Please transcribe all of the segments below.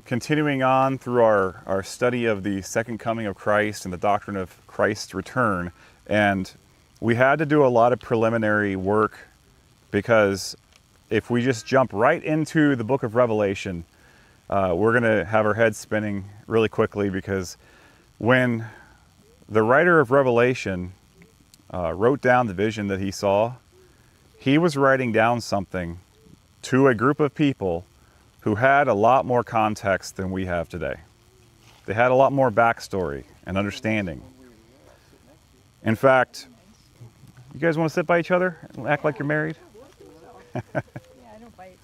continuing on through our study of the second coming of Christ and the doctrine of Christ's return. And we had to do a lot of preliminary work because if we just jump right into the book of Revelation, we're going to have our heads spinning really quickly, because when the writer of Revelation wrote down the vision that he saw, he was writing down something to a group of people who had a lot more context than we have today. They had a lot more backstory and understanding. In fact, you guys want to sit by each other and act like you're married? Yeah, I don't bite.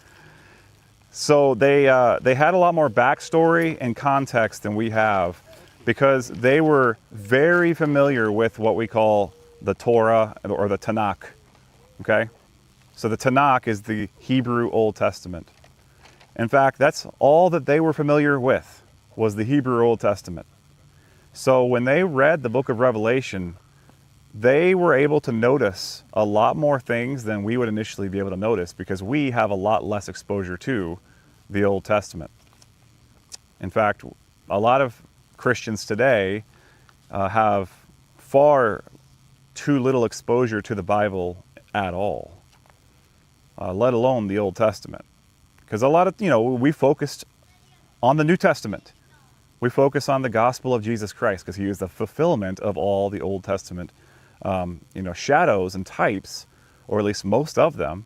So they had a lot more backstory and context than we have, because they were very familiar with what we call the Torah or the Tanakh. Okay? So the Tanakh is the Hebrew Old Testament. In fact, that's all that they were familiar with, was the Hebrew Old Testament. So when they read the book of Revelation, they were able to notice a lot more things than we would initially be able to notice, because we have a lot less exposure to the Old Testament. In fact, a lot of Christians today have far too little exposure to the Bible at all, let alone the Old Testament. Because a lot of, we focused on the New Testament. We focus on the gospel of Jesus Christ, because he is the fulfillment of all the Old Testament shadows and types, or at least most of them.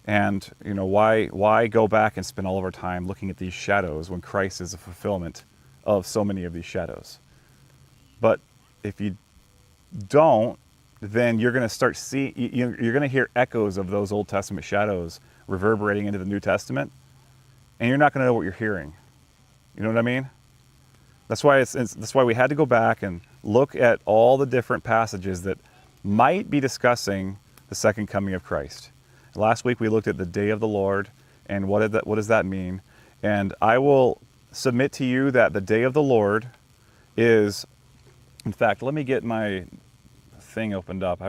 And, why go back and spend all of our time looking at these shadows when Christ is the fulfillment of so many of these shadows? But if you don't, then you're going to start you're going to hear echoes of those Old Testament shadows reverberating into the New Testament, and you're not going to know what you're hearing. You know what I mean? That's why that's why we had to go back and look at all the different passages that might be discussing the second coming of Christ. Last week we looked at the day of the Lord, and what does that mean? And I will submit to you that the day of the Lord is, in fact, let me get my thing opened up. I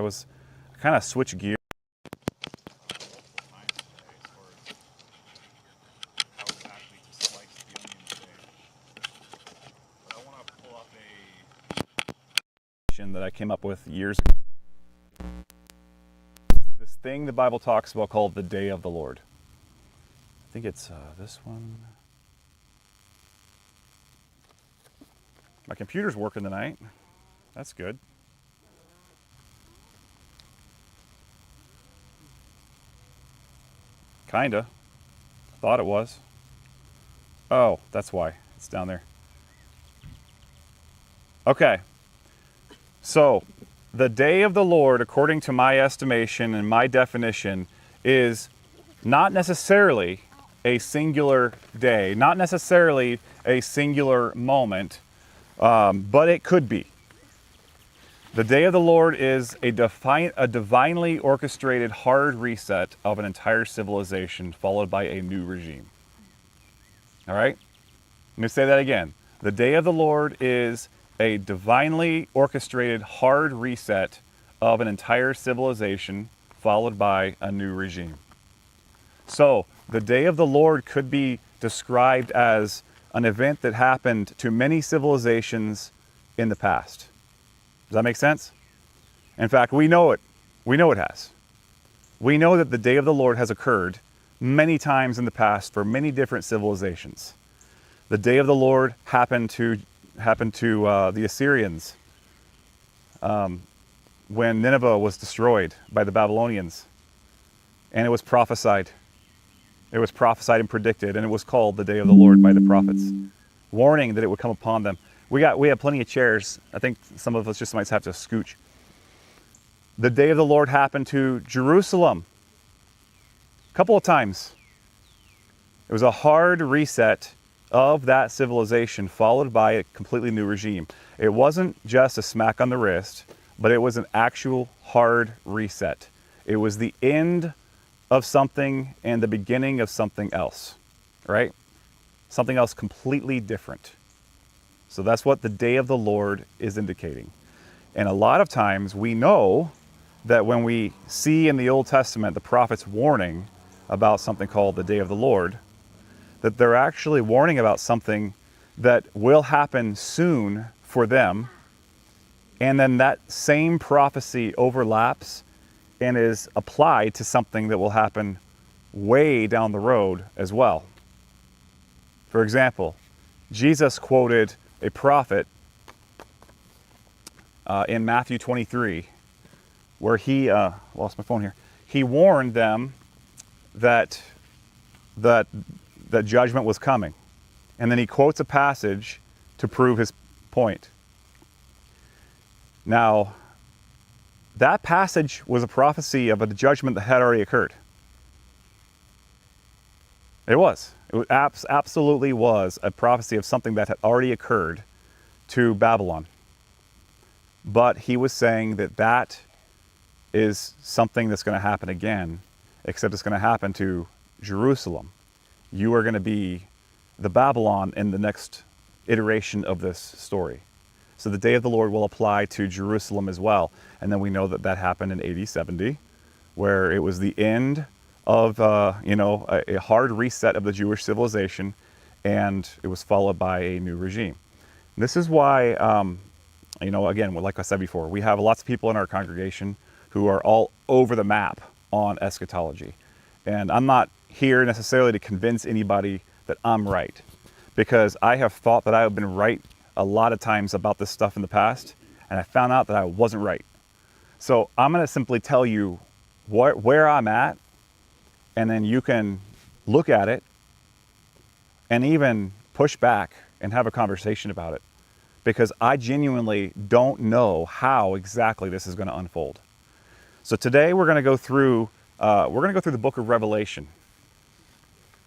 kind of switched gears. That I came up with years ago. This thing the Bible talks about called the day of the Lord. I think it's this one. My computer's working tonight. That's good. Kinda. Thought it was. Oh, that's why. It's down there. Okay. So, the day of the Lord, according to my estimation and my definition, is not necessarily a singular day, not necessarily a singular moment, but it could be. The day of the Lord is a divinely orchestrated hard reset of an entire civilization, followed by a new regime. All right? Let me say that again. The day of the Lord is a divinely orchestrated hard reset of an entire civilization, followed by a new regime. So, the day of the Lord could be described as an event that happened to many civilizations in the past. Does that make sense? In fact, we know it. We know it has. We know that the day of the Lord has occurred many times in the past for many different civilizations. The day of the Lord happened to the Assyrians when Nineveh was destroyed by the Babylonians, and it was prophesied. It was prophesied and predicted, and it was called the day of the Lord by the prophets, warning that it would come upon them. We have plenty of chairs. I think some of us just might have to scooch. The day of the Lord happened to Jerusalem a couple of times. It was a hard reset of that civilization, followed by a completely new regime. It wasn't just a smack on the wrist, but it was an actual hard reset. It was the end of something and the beginning of something else, right? Something else completely different. So that's what the day of the Lord is indicating. And a lot of times we know that when we see in the Old Testament the prophet's warning about something called the day of the Lord, that they're actually warning about something that will happen soon for them. And then that same prophecy overlaps and is applied to something that will happen way down the road as well. For example, Jesus quoted a prophet in Matthew 23, where he, lost my phone here, he warned them that judgment was coming. And then he quotes a passage to prove his point. Now, that passage was a prophecy of a judgment that had already occurred. It was. It absolutely was a prophecy of something that had already occurred to Babylon. But he was saying that that is something that's going to happen again, except it's going to happen to Jerusalem. You are going to be the Babylon in the next iteration of this story. So the day of the Lord will apply to Jerusalem as well. And then we know that that happened in AD 70, where it was the end of a hard reset of the Jewish civilization, and it was followed by a new regime. And this is why, again, like I said before, we have lots of people in our congregation who are all over the map on eschatology. And I'm not here necessarily to convince anybody that I'm right, because I have thought that I have been right a lot of times about this stuff in the past, and I found out that I wasn't right. So I'm going to simply tell you where I'm at, and then you can look at it and even push back and have a conversation about it, because I genuinely don't know how exactly this is going to unfold. So today we're going to go through the book of Revelation,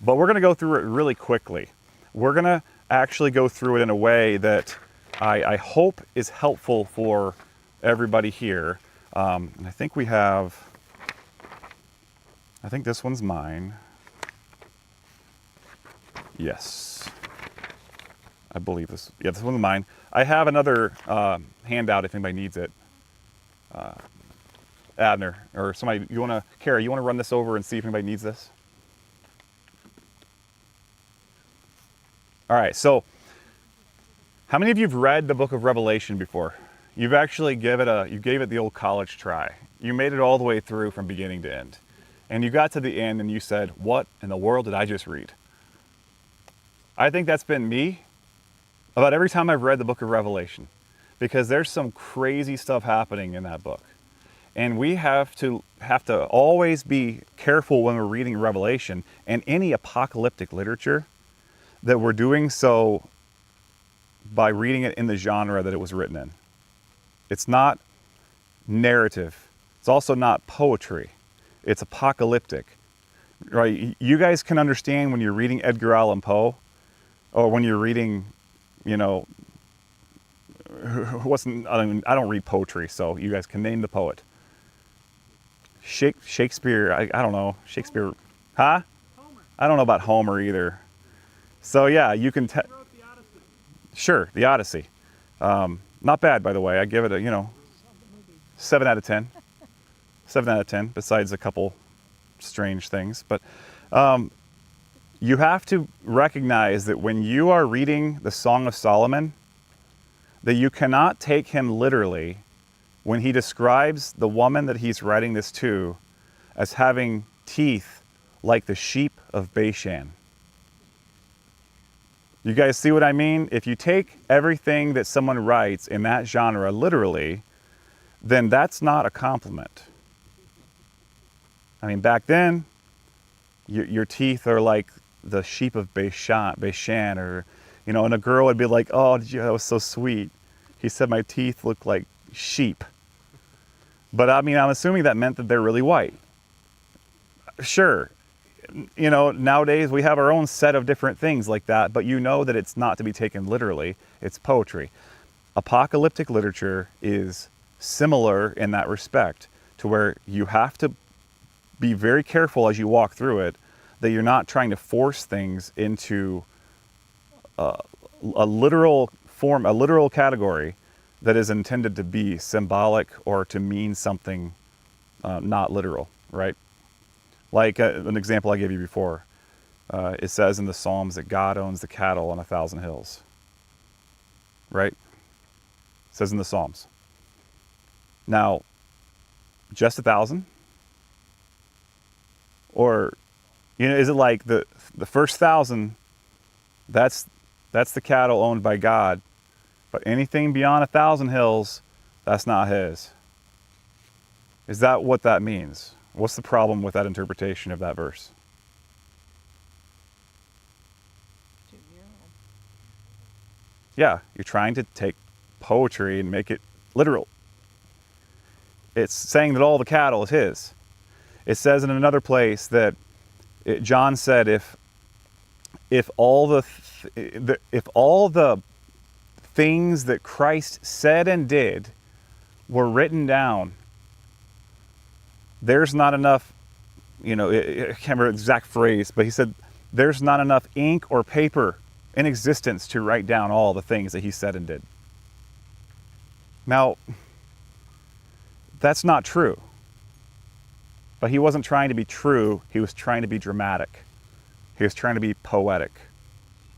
but we're going to go through it really quickly. We're going to actually go through it in a way that I hope is helpful for everybody here. And I think this one's mine. Yes. I believe this. Yeah, this one's mine. I have another handout if anybody needs it. Abner, or somebody, Kara, you want to run this over and see if anybody needs this? All right, so how many of you have read the book of Revelation before? You've actually gave it the old college try. You made it all the way through from beginning to end. And you got to the end and you said, what in the world did I just read? I think that's been me about every time I've read the book of Revelation, because there's some crazy stuff happening in that book. And we have to always be careful when we're reading Revelation and any apocalyptic literature that we're doing so by reading it in the genre that it was written in. It's not narrative. It's also not poetry. It's apocalyptic, right? You guys can understand when you're reading Edgar Allan Poe, or when you're reading, I don't read poetry, so you guys can name the poet. Shakespeare, I don't know. Shakespeare, huh? Homer. I don't know about Homer either. So yeah, you can He wrote the Odyssey. Sure, the Odyssey. Not bad, by the way. I give it a, 7 out of 10. 7 out of 10, besides a couple strange things. But you have to recognize that when you are reading the Song of Solomon, that you cannot take him literally when he describes the woman that he's writing this to as having teeth like the sheep of Bashan. You guys see what I mean? If you take everything that someone writes in that genre literally, then that's not a compliment. I mean, back then, your teeth are like the sheep of Bashan, or, and a girl would be like, oh, that was so sweet. He said my teeth look like sheep. But I mean, I'm assuming that meant that they're really white. Sure. Nowadays we have our own set of different things like that, but that it's not to be taken literally. It's poetry. Apocalyptic literature is similar in that respect, to where you have to be very careful as you walk through it, that you're not trying to force things into a literal form, a literal category that is intended to be symbolic or to mean something not literal, right? Like an example I gave you before. It says in the Psalms that God owns the cattle on 1,000 hills. Right? It says in the Psalms. Now, just 1,000? Or, is it like the first 1,000, that's the cattle owned by God, but anything beyond 1,000 hills, that's not his? Is that what that means? What's the problem with that interpretation of that verse? Too narrow. Yeah, you're trying to take poetry and make it literal. It's saying that all the cattle is his. It says in another place that John said if all the things that Christ said and did were written down, there's not enough, I can't remember the exact phrase, but he said there's not enough ink or paper in existence to write down all the things that he said and did. Now, that's not true. But he wasn't trying to be true, he was trying to be dramatic. He was trying to be poetic.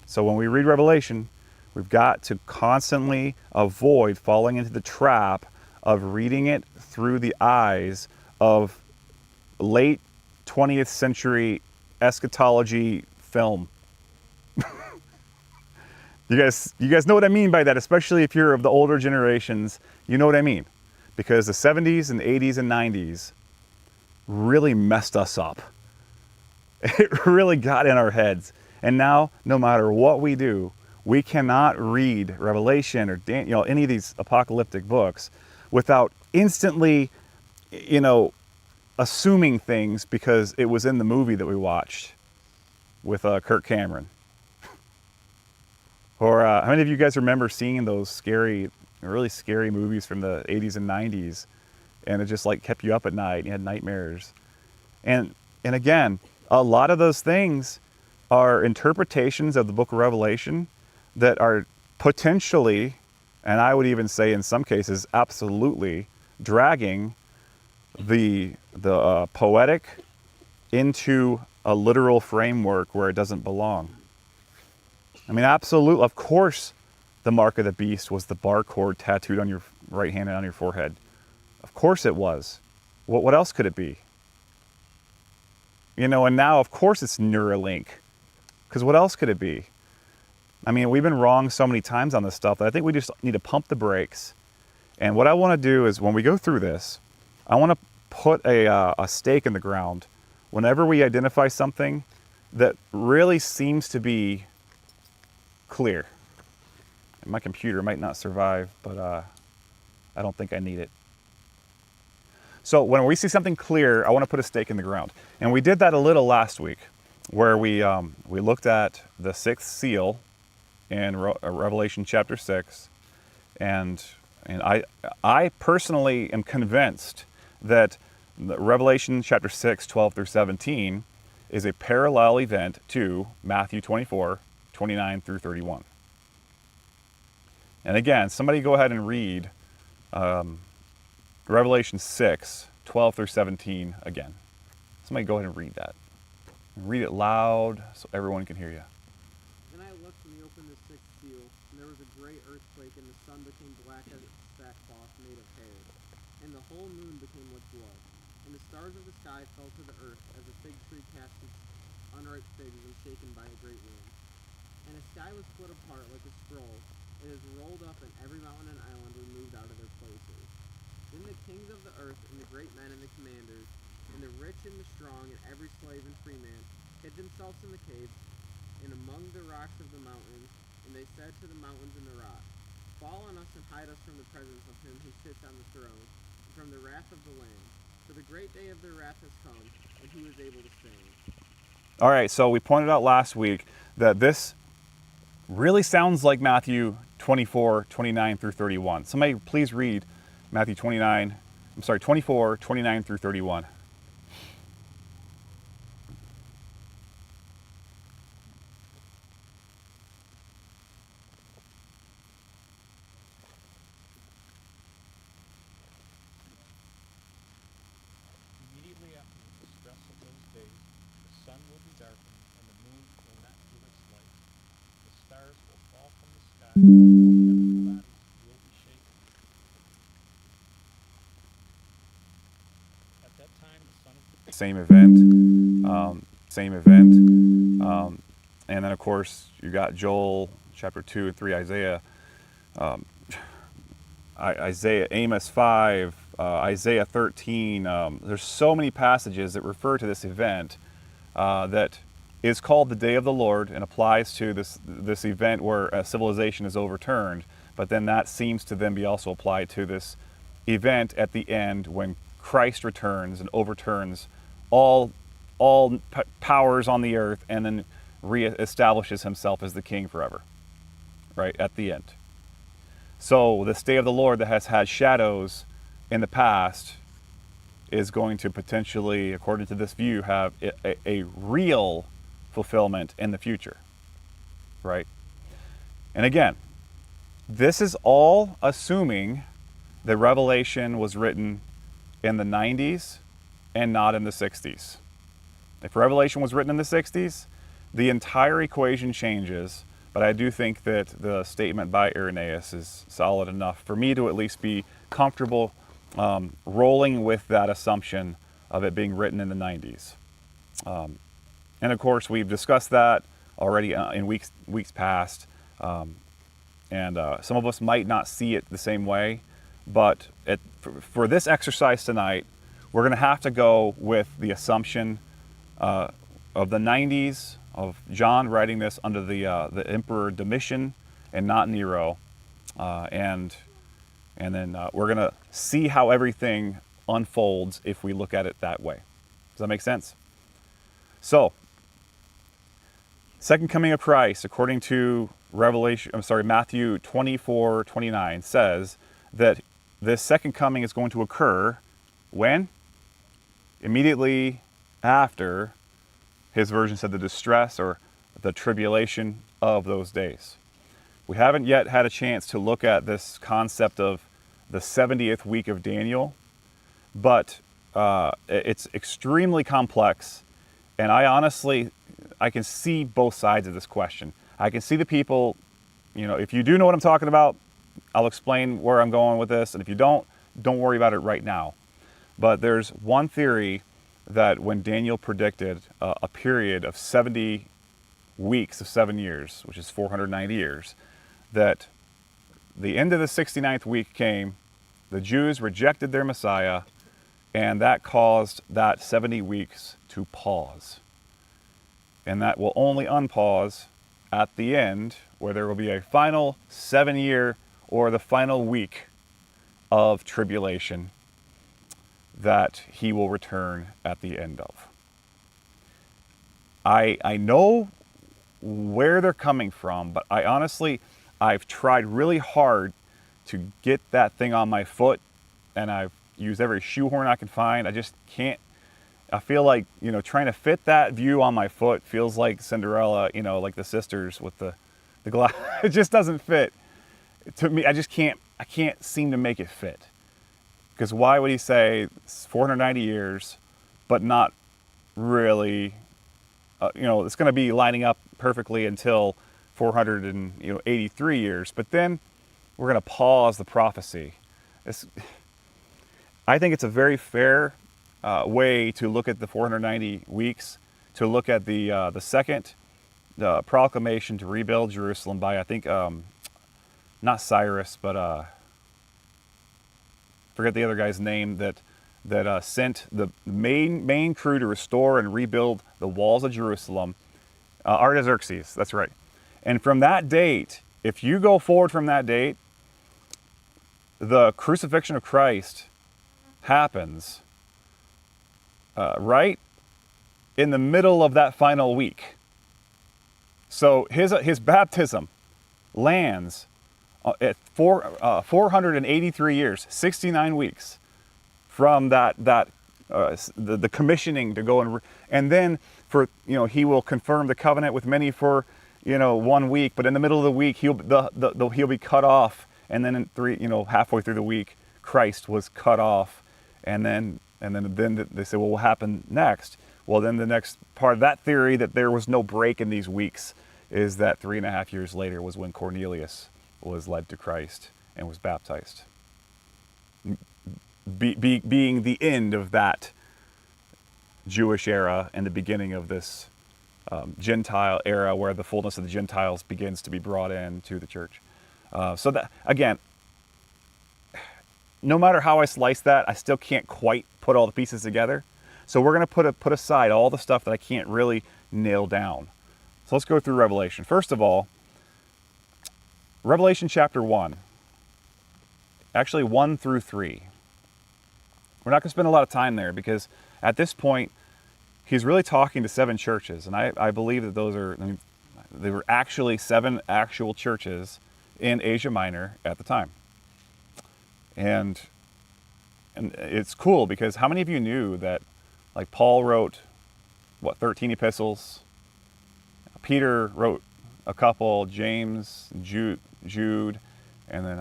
So when we read Revelation, we've got to constantly avoid falling into the trap of reading it through the eyes of late 20th century eschatology film. You guys know what I mean by that, especially if you're of the older generations. You know what I mean. Because the 70s and 80s and 90s really messed us up. It really got in our heads. And now, no matter what we do, we cannot read Revelation or any of these apocalyptic books without instantly, assuming things because it was in the movie that we watched with Kirk Cameron. Or how many of you guys remember seeing those really scary movies from the 80s and 90s, and it just kept you up at night, you had nightmares? And again, a lot of those things are interpretations of the book of Revelation that are potentially, and I would even say in some cases absolutely, dragging the poetic into a literal framework where it doesn't belong. I mean, absolutely. Of course, the mark of the beast was the barcode tattooed on your right hand and on your forehead. Of course it was. What else could it be? And now, of course, it's Neuralink. Because what else could it be? I mean, we've been wrong so many times on this stuff that I think we just need to pump the brakes. And what I want to do is when we go through this, I want to put a stake in the ground whenever we identify something that really seems to be clear. And my computer might not survive, but I don't think I need it. So when we see something clear, I want to put a stake in the ground. And we did that a little last week, where we looked at the sixth seal in Revelation chapter 6, and I personally am convinced that Revelation chapter 6, 12 through 17 is a parallel event to Matthew 24, 29 through 31. And again, somebody go ahead and read Revelation 6, 12 through 17 again. Somebody go ahead and read that. Read it loud so everyone can hear you. Then I looked and he opened the sixth seal, and there was a great earthquake, and the sun became black as sackcloth made of hair, and the whole moon became like blood, and the stars of the sky fell to the earth as a fig tree casts its unripe figs when shaken by a great wind. And the sky was split apart like a scroll. It is rolled up, and every mountain and island were moved out of their places. Then the kings of the earth, and the great men and the commanders, and the rich and the strong, and every slave and free man, hid themselves in the caves, and among the rocks of the mountains, and they said to the mountains and the rocks, Fall on us and hide us from the presence of him who sits on the throne, and from the wrath of the Lamb. For the great day of their wrath has come, and who is able to stand? All right, so we pointed out last week that this really sounds like Matthew 24, 29 through 31. Somebody please read Matthew 24, 29 through 31. Immediately after the distress of those days, the sun will be darkened, and the moon At that time, the Son of the Same event, same event. And then, of course, you got Joel chapter 2 and 3, Isaiah, Isaiah, Amos 5, Isaiah 13. There's so many passages that refer to this event that is called the day of the Lord and applies to this event where a civilization is overturned. But then that seems to then be also applied to this event at the end when Christ returns and overturns all powers on the earth and then reestablishes himself as the king forever, right, at the end. So this day of the Lord that has had shadows in the past is going to potentially, according to this view, have a real fulfillment in the future, right? And again, this is all assuming that Revelation was written in the 90s and not in the 60s. If Revelation was written in the 60s, the entire equation changes, but I do think that the statement by Irenaeus is solid enough for me to at least be comfortable rolling with that assumption of it being written in the 90s. And of course, we've discussed that already in weeks past, and some of us might not see it the same way, but for this exercise tonight, we're going to have to go with the assumption of the 90s, of John writing this under the Emperor Domitian and not Nero, and then we're going to see how everything unfolds if we look at it that way. Does that make sense? So, second coming of Christ, according to Matthew 24:29 says that this second coming is going to occur when? Immediately after, his version said, the distress or the tribulation of those days. We haven't yet had a chance to look at this concept of the 70th week of Daniel, but it's extremely complex, and I can see both sides of this question. I can see the people, if you do know what I'm talking about, I'll explain where I'm going with this, and if you don't worry about it right now. But there's one theory that when Daniel predicted a period of 70 weeks of 7 years, which is 490 years, that the end of the 69th week came, the Jews rejected their Messiah, and that caused that 70 weeks to pause. And that will only unpause at the end, where there will be a final 7-year or the final week of tribulation that he will return at the end of. I know where they're coming from, but I've tried really hard to get that thing on my foot, and I've used every shoehorn I can find. I just can't. I feel like, trying to fit that view on my foot feels like Cinderella, like the sisters with the glass. It just doesn't fit. To me, I can't seem to make it fit. Because why would he say 490 years, but not really, it's going to be lining up perfectly until 483 years, but then we're going to pause the prophecy. I think it's a very fair way to look at the 490 weeks, to look at the second proclamation to rebuild Jerusalem by, I think, not Cyrus, but forget the other guy's name that sent the main crew to restore and rebuild the walls of Jerusalem. Artaxerxes, that's right. And from that date, if you go forward from that date, the crucifixion of Christ happens right in the middle of that final week. So his baptism lands at 483 years, 69 weeks from the commissioning to go and then for he will confirm the covenant with many for 1 week, but in the middle of the week he'll be cut off, and then in halfway through the week Christ was cut off, and then they say, well, what happened next? Well, then the next part of that theory that there was no break in these weeks is that 3.5 years later was when Cornelius was led to Christ and was baptized. Being the end of that Jewish era and the beginning of this Gentile era where the fullness of the Gentiles begins to be brought into the church. So that, again, no matter how I slice that, I still can't quite put all the pieces together. So we're going to put aside all the stuff that I can't really nail down. So let's go through Revelation. First of all, Revelation chapter 1. Actually 1 through 3. We're not going to spend a lot of time there because at this point, he's really talking to 7 churches. And I believe that they were actually 7 actual churches in Asia Minor at the time. And it's cool because how many of you knew that, like, Paul wrote, 13 epistles? Peter wrote a couple, James, Jude, and then,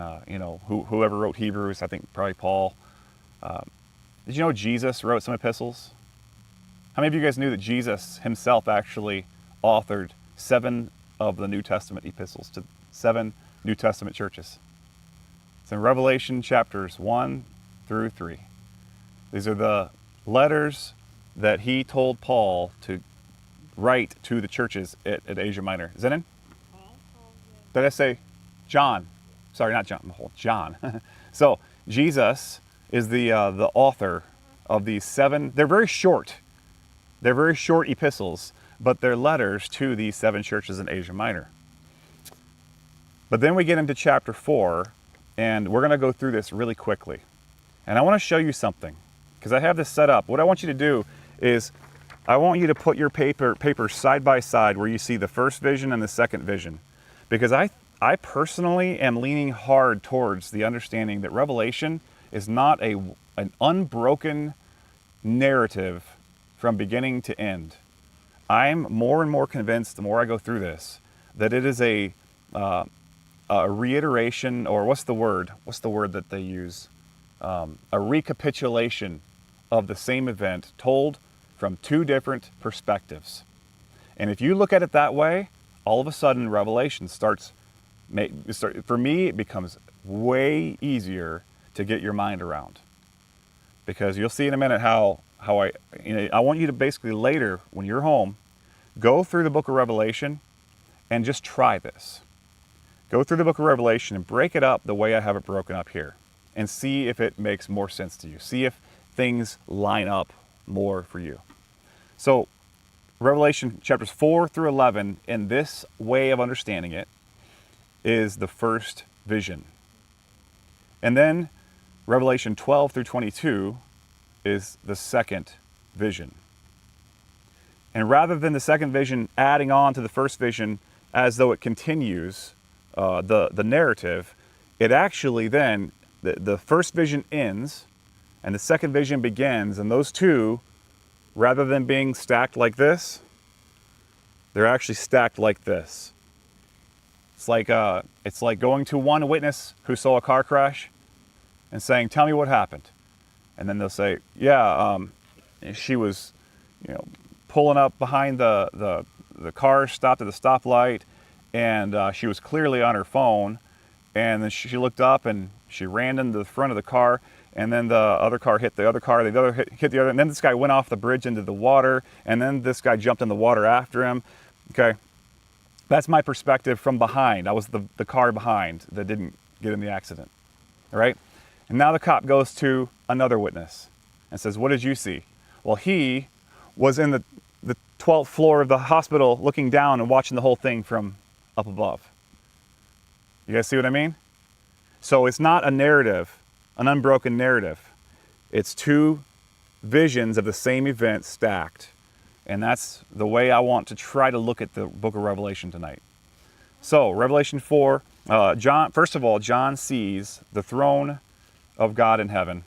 whoever wrote Hebrews, I think probably Paul. Did you know Jesus wrote some epistles? How many of you guys knew that Jesus himself actually authored 7 of the New Testament epistles to 7 New Testament churches? It's in Revelation chapters 1 through 3. These are the letters that he told Paul to write to the churches at Asia Minor. Is that in? Did I say John? Sorry, not John. John. So Jesus is the author of these 7. They're very short. They're very short epistles, but they're letters to these 7 churches in Asia Minor. But then we get into chapter 4, and we're going to go through this really quickly. And I want to show you something, because I have this set up. What I want you to do is I want you to put your paper side by side where you see the first vision and the second vision. Because I personally am leaning hard towards the understanding that Revelation is not an unbroken narrative from beginning to end. I'm more and more convinced the more I go through this that it is a reiteration, or what's the word that they use? A recapitulation of the same event told from 2 different perspectives. And if you look at it that way, all of a sudden Revelation for me, it becomes way easier to get your mind around. Because you'll see in a minute how I want you to basically later, when you're home, go through the book of Revelation and just try this. Go through the book of Revelation and break it up the way I have it broken up here. And see if it makes more sense to you. See if things line up more for you. So, Revelation chapters 4 through 11, in this way of understanding it, is the first vision. And then Revelation 12 through 22 is the second vision. And rather than the second vision adding on to the first vision as though it continues the narrative, it actually then, the first vision ends and the second vision begins, and those two, rather than being stacked like this, they're actually stacked like this. It's like going to one witness who saw a car crash and saying, "Tell me what happened." And then they'll say, "Yeah, she was, pulling up behind the car, stopped at the stoplight, and she was clearly on her phone. And then she looked up and she ran into the front of the car, and then the other car hit the other car, the other hit the other, and then this guy went off the bridge into the water, and then this guy jumped in the water after him." Okay, that's my perspective from behind. I was the car behind that didn't get in the accident, all right? And now the cop goes to another witness and says, "What did you see?" Well, he was in the 12th floor of the hospital looking down and watching the whole thing from up above. You guys see what I mean? So it's not a narrative, an unbroken narrative. It's 2 visions of the same event stacked. And that's the way I want to try to look at the book of Revelation tonight. So, Revelation 4, first of all, John sees the throne of God in heaven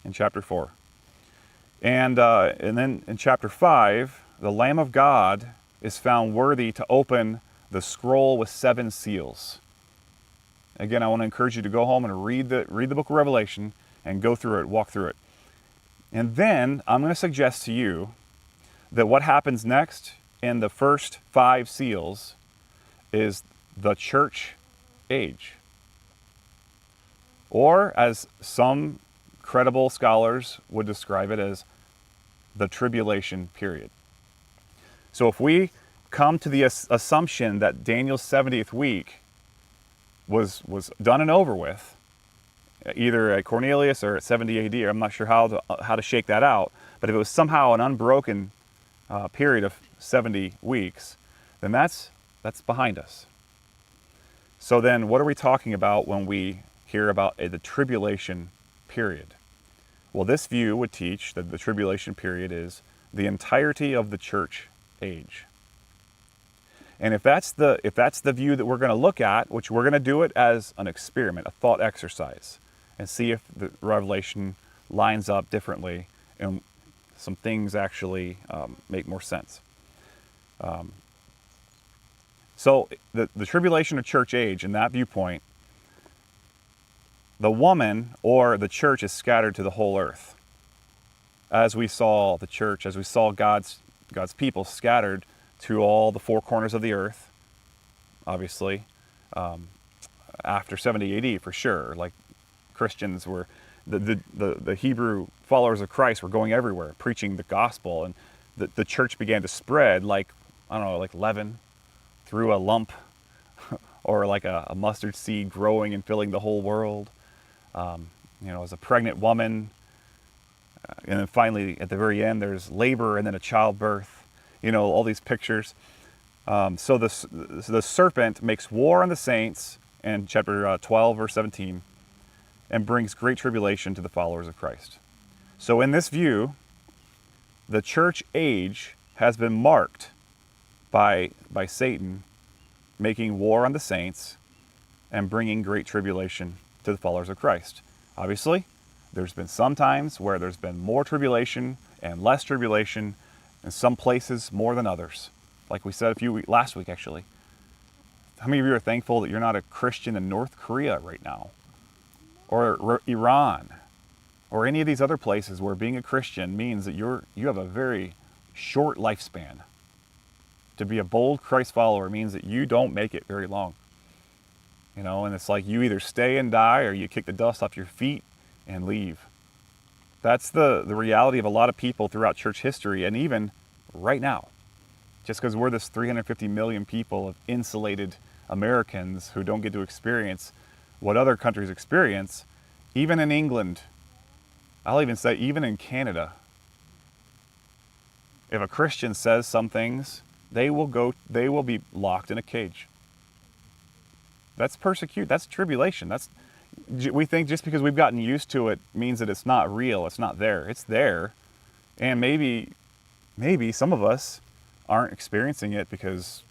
in chapter 4. And then in chapter 5, the Lamb of God is found worthy to open the scroll with 7 seals. Again, I want to encourage you to go home and read the book of Revelation and go through it, walk through it. And then I'm going to suggest to you that what happens next in the first 5 seals is the church age. Or, as some credible scholars would describe it, as the tribulation period. So if we come to the assumption that Daniel's 70th week was done and over with, either at Cornelius or at 70 AD, or I'm not sure how to shake that out, but if it was somehow an unbroken period of 70 weeks, then that's behind us. So then what are we talking about when we hear about the tribulation period? Well, this view would teach that the tribulation period is the entirety of the church age. And if that's the view that we're going to look at, which we're going to do it as an experiment, a thought exercise, and see if the Revelation lines up differently and some things actually make more sense. So the tribulation of church age, in that viewpoint, the woman or the church is scattered to the whole earth. As we saw the church, as we saw God's people scattered to all the four corners of the earth, obviously, after 70 AD for sure. Like Christians were, the Hebrew followers of Christ were going everywhere, preaching the gospel, and the church began to spread like, I don't know, like leaven through a lump, or like a mustard seed growing and filling the whole world. As a pregnant woman, and then finally at the very end there's labor and then a childbirth. All these pictures. So the serpent makes war on the saints in chapter 12, verse 17, and brings great tribulation to the followers of Christ. So in this view, the church age has been marked by Satan making war on the saints and bringing great tribulation to the followers of Christ. Obviously, there's been some times where there's been more tribulation and less tribulation, in some places more than others. Like we said last week actually. How many of you are thankful that you're not a Christian in North Korea right now? Or Iran? Or any of these other places where being a Christian means that you have a very short lifespan. To be a bold Christ follower means that you don't make it very long. And it's like you either stay and die or you kick the dust off your feet and leave. That's the reality of a lot of people throughout church history, and even right now. Just because we're this 350 million people of insulated Americans who don't get to experience what other countries experience, even in England, I'll even say even in Canada, if a Christian says some things, they will be locked in a cage. That's that's tribulation. We think just because we've gotten used to it means that it's not real, it's not there. It's there. And maybe some of us aren't experiencing it because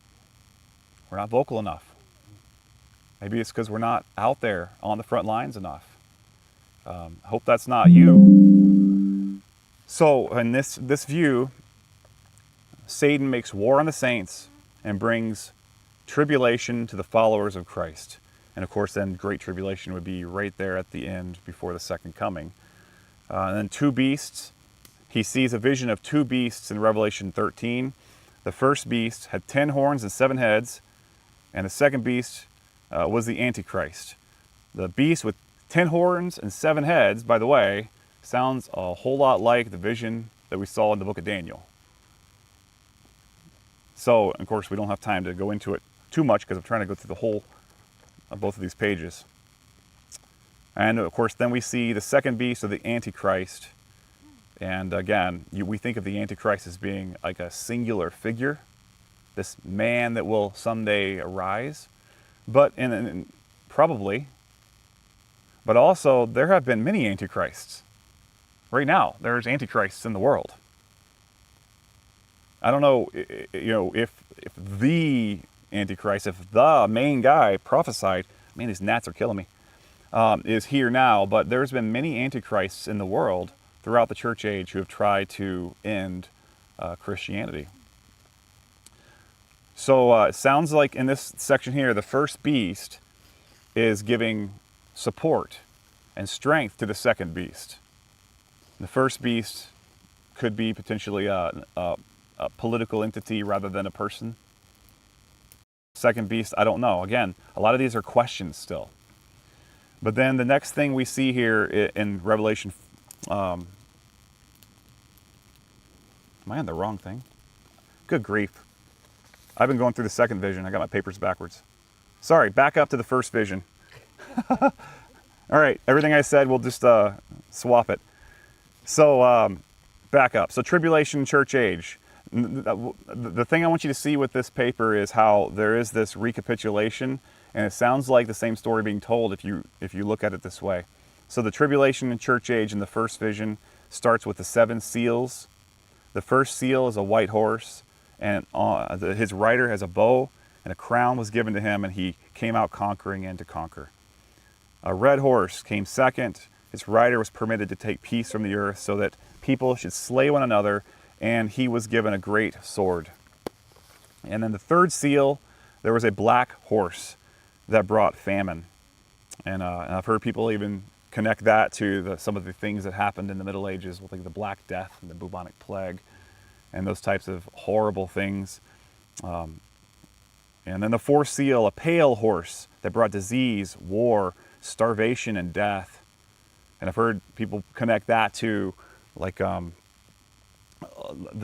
we're not vocal enough. Maybe it's because we're not out there on the front lines enough. I hope that's not you. So in this view, Satan makes war on the saints and brings tribulation to the followers of Christ. And of course, then great tribulation would be right there at the end before the second coming. And then two beasts. He sees a vision of two beasts in Revelation 13. The first beast had 10 horns and 7 heads, and the second beast was the Antichrist. The beast with 10 horns and 7 heads, by the way, sounds a whole lot like the vision that we saw in the book of Daniel. So, of course, we don't have time to go into it too much because I'm trying to go through the whole of both of these pages. And of course, then we see the second beast of the Antichrist. And again, we think of the Antichrist as being like a singular figure, this man that will someday arise. But probably, but also there have been many Antichrists. Right now, there's Antichrists in the world. I don't know, if the Antichrist, if the main guy prophesied, man, these gnats are killing me, is here now, but there's been many Antichrists in the world throughout the church age who have tried to end Christianity. So it sounds like in this section here, the first beast is giving support and strength to the second beast. The first beast could be potentially a political entity rather than a person. second beast, I don't know. Again, a lot of these are questions still. But then the next thing we see here in Revelation, am I on the wrong thing? Good grief. I've been going through the second vision. I got my papers backwards. Sorry, back up to the first vision. All right, everything I said, we'll just swap it. So back up. So tribulation, church age. The thing I want you to see with this paper is how there is this recapitulation, and it sounds like the same story being told if you look at it this way. So the tribulation and church age in the first vision starts with the 7 seals. The first seal is a white horse, and his rider has a bow, and a crown was given to him, and he came out conquering and to conquer. A red horse came second. His rider was permitted to take peace from the earth so that people should slay one another, and he was given a great sword. And then the third seal, there was a black horse that brought famine. And I've heard people even connect that to some of the things that happened in the Middle Ages, with like the Black Death and the bubonic plague and those types of horrible things. And then the fourth seal, a pale horse that brought disease, war, starvation, and death. And I've heard people connect that to like the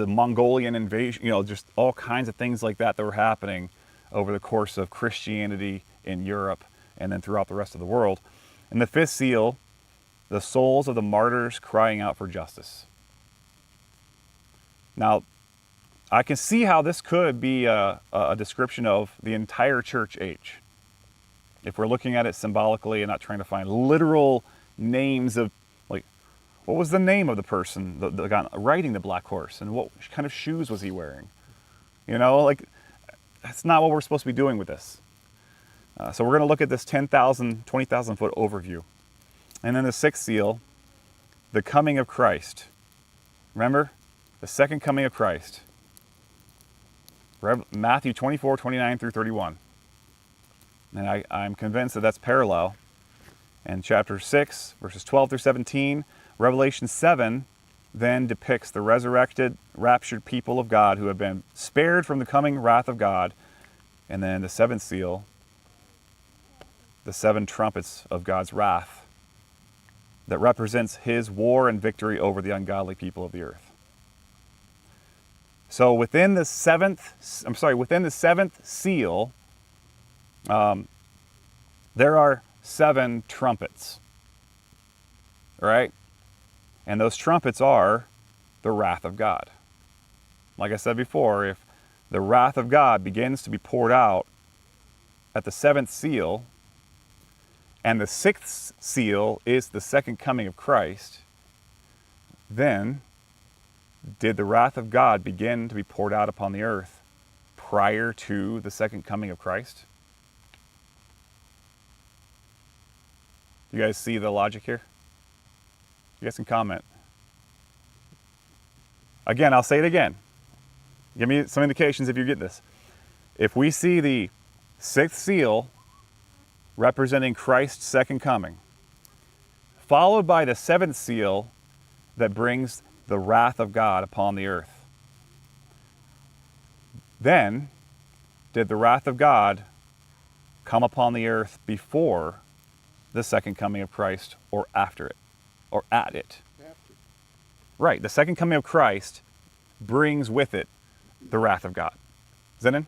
Mongolian invasion, just all kinds of things like that were happening over the course of Christianity in Europe and then throughout the rest of the world. And the fifth seal, the souls of the martyrs crying out for justice. Now, I can see how this could be a description of the entire church age. If we're looking at it symbolically and not trying to find literal names of, like, what was the name of the person, the guy riding the black horse, and what kind of shoes was he wearing? That's not what we're supposed to be doing with this. So we're going to look at this 10,000, 20,000 foot overview. And then the sixth seal, the coming of Christ. Remember, the second coming of Christ. Matthew 24, 29 through 31. And I'm convinced that that's parallel. And chapter 6, verses 12 through 17, Revelation 7 then depicts the resurrected, raptured people of God who have been spared from the coming wrath of God. And then the seventh seal, the 7 trumpets of God's wrath that represents his war and victory over the ungodly people of the earth. So within the seventh seal, there are 7 trumpets, right? And those trumpets are the wrath of God. Like I said before, if the wrath of God begins to be poured out at the 7th seal, and the 6th seal is the second coming of Christ, then did the wrath of God begin to be poured out upon the earth prior to the second coming of Christ? You guys see the logic here? You guys can comment. Again, I'll say it again. Give me some indications if you get this. If we see the 6th seal representing Christ's second coming, followed by the 7th seal that brings the wrath of God upon the earth, then did the wrath of God come upon the earth before the second coming of Christ, or after it, or at it? After. Right, the second coming of Christ brings with it the wrath of God. Zenon?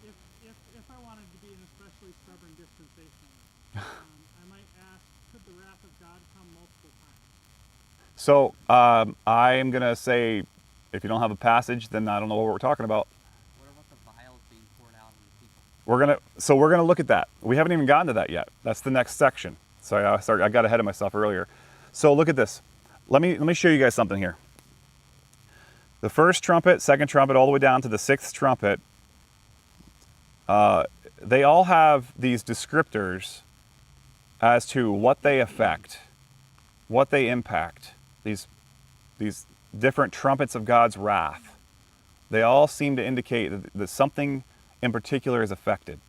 If I wanted to be an especially stubborn dispensationalist, I might ask, could the wrath of God come multiple times? So I am going to say, if you don't have a passage, then I don't know what we're talking about. What about the vials being poured out on the people? We're gonna look at that. We haven't even gotten to that yet. That's the next section. Sorry, I got ahead of myself earlier. So look at this. Let me show you guys something here. The first trumpet, second trumpet, all the way down to the 6th trumpet, they all have these descriptors as to what they affect, what they impact. These different trumpets of God's wrath. They all seem to indicate that something in particular is affected.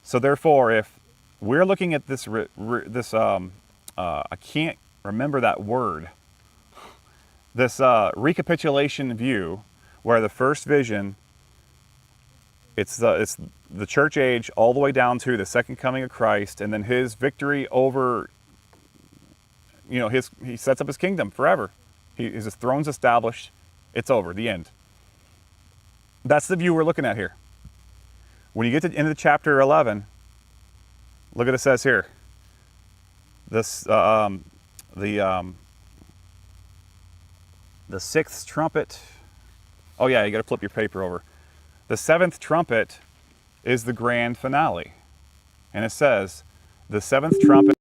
So therefore, if we're looking at this, I can't remember that word, this recapitulation view, where the first vision It's the church age all the way down to the second coming of Christ, and then his victory over, he sets up his kingdom forever. His throne's established. It's over. The end. That's the view we're looking at here. When you get to into chapter 11, look what it says here. This the sixth trumpet. Oh yeah, you got to flip your paper over. The seventh trumpet is the grand finale, and it says, the seventh trumpet.